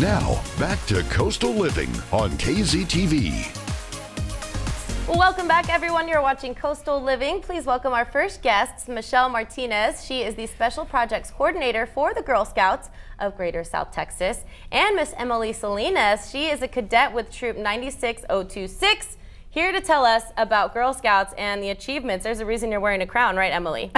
Now, back to Coastal Living on KZTV. Welcome back, everyone. You're watching Coastal Living. Please welcome our first guest, Michelle Martinez. She is the Special Projects Coordinator for the Girl Scouts of Greater South Texas. And Miss Emily Salinas. She is a cadet with Troop 96026. Here to tell us about Girl Scouts and the achievements. There's a reason you're wearing a crown, right, Emily?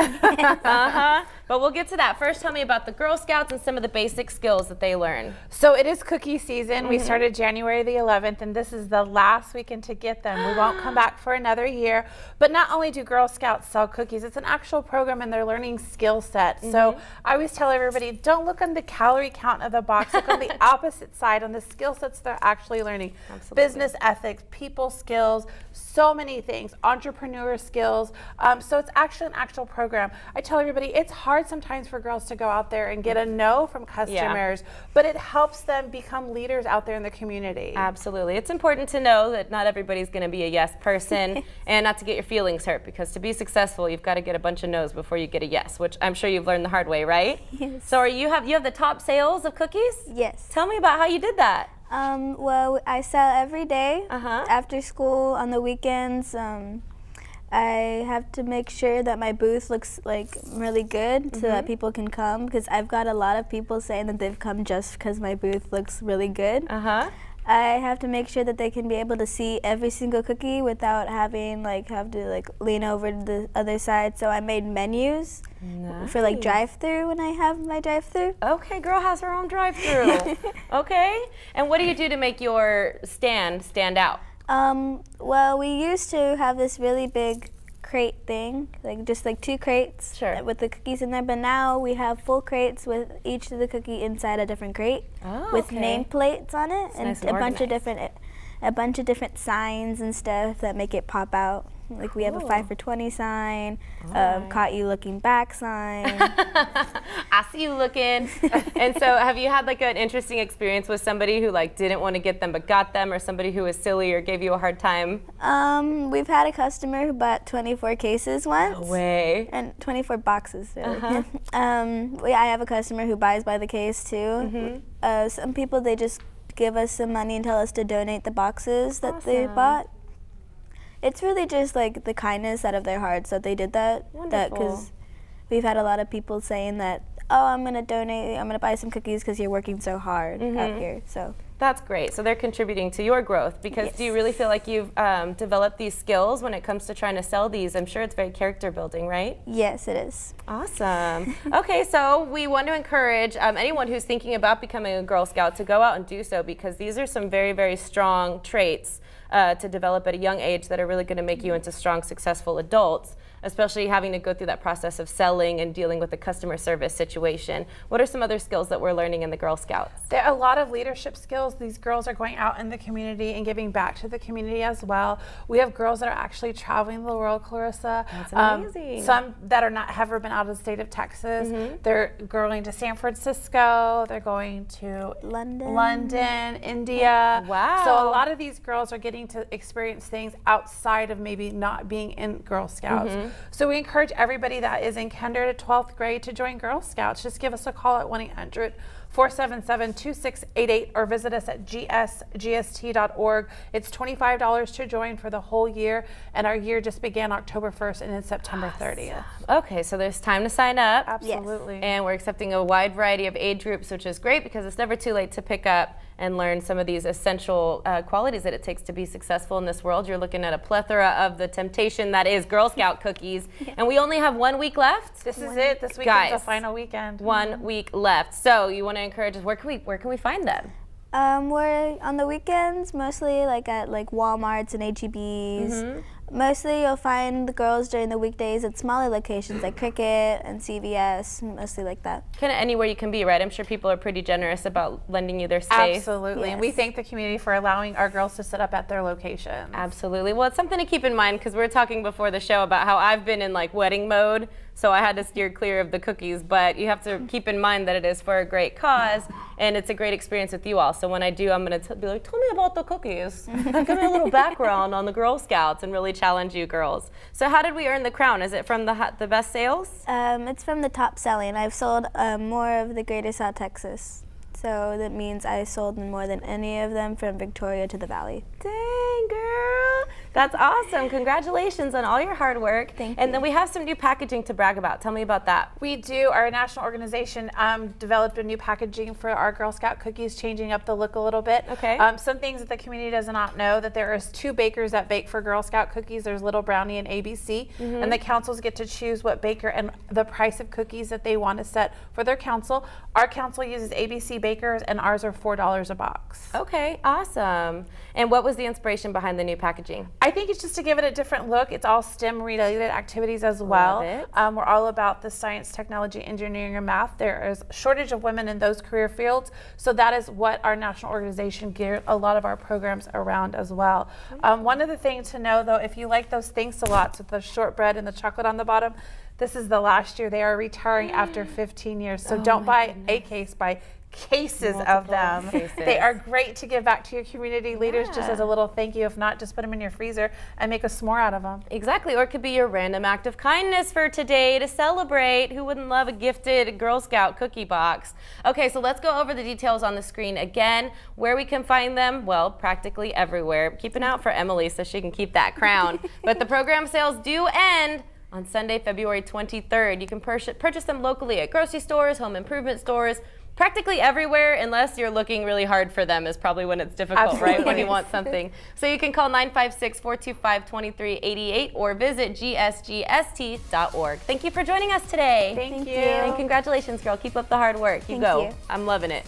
But we'll get to that. First, tell me about the Girl Scouts and some of the basic skills that they learn. So it is cookie season. We started January the 11th, and this is the last weekend to get them. We won't come back for another year. But not only do Girl Scouts sell cookies, it's an actual program, and they're learning skill set. So I always tell everybody, don't look on the calorie count of the box. Look on the opposite side, on the skill sets they're actually learning. Absolutely. Business ethics, people skills, so many things, entrepreneur skills. So it's actually an actual program. I tell everybody, it's hard sometimes for girls to go out there and get a no from customers, but it helps them become leaders out there in the community. Absolutely. It's important to know that not everybody's going to be a yes person and not to get your feelings hurt, because to be successful, you've got to get a bunch of no's before you get a yes, which I'm sure you've learned the hard way, right? Yes. So you have the top sales of cookies? Yes. Tell me about how you did that. Well, I sell every day Uh-huh. after school, on the weekends. I have to make sure that my booth looks like really good so that people can come, because I've got a lot of people saying that they've come just because my booth looks really good. Uh-huh. I have to make sure that they can be able to see every single cookie without having have to lean over to the other side. So I made menus for drive-through when I have my drive-through. Okay, girl has her own drive-through. Okay. And what do you do to make your stand out? Well, we used to have this really big crate thing, just 2 crates with the cookies in there, but now we have full crates with each of the cookie inside a different crate with nameplates on it, and nice a and bunch of different signs and stuff that make it pop out. We have a 5 for 20 sign, caught you looking back sign. I see you looking. And so have you had an interesting experience with somebody who didn't want to get them but got them, or somebody who was silly or gave you a hard time? We've had a customer who bought 24 cases once. No way. And 24 boxes, really. I have a customer who buys by the case too. Some people, they just give us some money and tell us to donate the boxes that they bought. It's really just the kindness out of their hearts that they did that. Wonderful. Because we've had a lot of people saying that, oh, I'm going to donate, I'm going to buy some cookies because you're working so hard out here. So that's great. So they're contributing to your growth, because do you really feel like you've developed these skills when it comes to trying to sell these? I'm sure it's very character building, right? Yes, it is. Awesome. Okay, so we want to encourage anyone who's thinking about becoming a Girl Scout to go out and do so, because these are some very, very strong traits to develop at a young age that are really going to make you into strong, successful adults, especially having to go through that process of selling and dealing with the customer service situation. What are some other skills that we're learning in the Girl Scouts? There are a lot of leadership skills. These girls are going out in the community and giving back to the community as well. We have girls that are actually traveling the world, Clarissa. That's amazing. Some that are not ever been out of the state of Texas. They're going to San Francisco. They're going to London, India. Wow. So a lot of these girls are getting to experience things outside of maybe not being in Girl Scouts. So we encourage everybody that is in kinder to 12th grade to join Girl Scouts. Just give us a call at 1-800-477-2688 or visit us at gsgst.org. It's $25 to join for the whole year, and our year just began October 1st and ends September 30th. Okay, so there's time to sign up. Absolutely. And we're accepting a wide variety of age groups, which is great, because it's never too late to pick up and learn some of these essential qualities that it takes to be successful in this world. You're looking at a plethora of the temptation that is Girl Scout cookies. And we only have 1 week left. This is it. This weekend's the final weekend. 1 week left. So you want to encourage us, where can we find them? We're on the weekends, mostly at Walmarts and H-E-B's. Mostly you'll find the girls during the weekdays at smaller locations like Cricket and CVS, mostly like that. Kind of anywhere you can be, right? I'm sure people are pretty generous about lending you their space. Absolutely. And we thank the community for allowing our girls to sit up at their location. Absolutely. Well, it's something to keep in mind, because we were talking before the show about how I've been in wedding mode, so I had to steer clear of the cookies, but you have to keep in mind that it is for a great cause, and it's a great experience with you all. So when I do, I'm going to be like, tell me about the cookies. Give me a little background on the Girl Scouts and really challenge you girls. So how did we earn the crown? Is it from the best sales? It's from the top selling. I've sold more of the Greater South Texas. So that means I sold more than any of them from Victoria to the Valley. Dang, girl. That's awesome. Congratulations on all your hard work. Thank And you. then we have some new packaging to brag about. Tell me about that. We do. Our national organization developed a new packaging for our Girl Scout cookies, changing up the look a little bit. Okay. Some things that the community does not know, that there is 2 bakers that bake for Girl Scout cookies. There's Little Brownie and ABC. And the councils get to choose what baker and the price of cookies that they want to set for their council. Our council uses ABC bakers, and ours are $4 a box. Okay, awesome. And what was the inspiration behind the new packaging? I think it's just to give it a different look. It's all STEM related activities as well. it. We're all about the science, technology, engineering, and math. There is a shortage of women in those career fields, so that is what our national organization geared a lot of our programs around as well. One of the things to know, though, if you like those Thanks-a-Lots with the shortbread and the chocolate on the bottom, this is the last year. They are retiring after 15 years, so don't buy a case, buy cases of them. cases. They are great to give back to your community leaders just as a little thank you. If not, just put them in your freezer and make a s'more out of them. Exactly, or it could be your random act of kindness for today to celebrate. Who wouldn't love a gifted Girl Scout cookie box? Okay, so let's go over the details on the screen again. Where we can find them? Well, practically everywhere. Keep an eye out for Emily so she can keep that crown. But the program sales do end on Sunday, February 23rd. You can purchase them locally at grocery stores, home improvement stores, practically everywhere, unless you're looking really hard for them is probably when it's difficult, right? When you want something. So you can call 956-425-2388 or visit gsgst.org. Thank you for joining us today. Thank you. And congratulations, girl. Keep up the hard work. You Thank go. you. I'm loving it.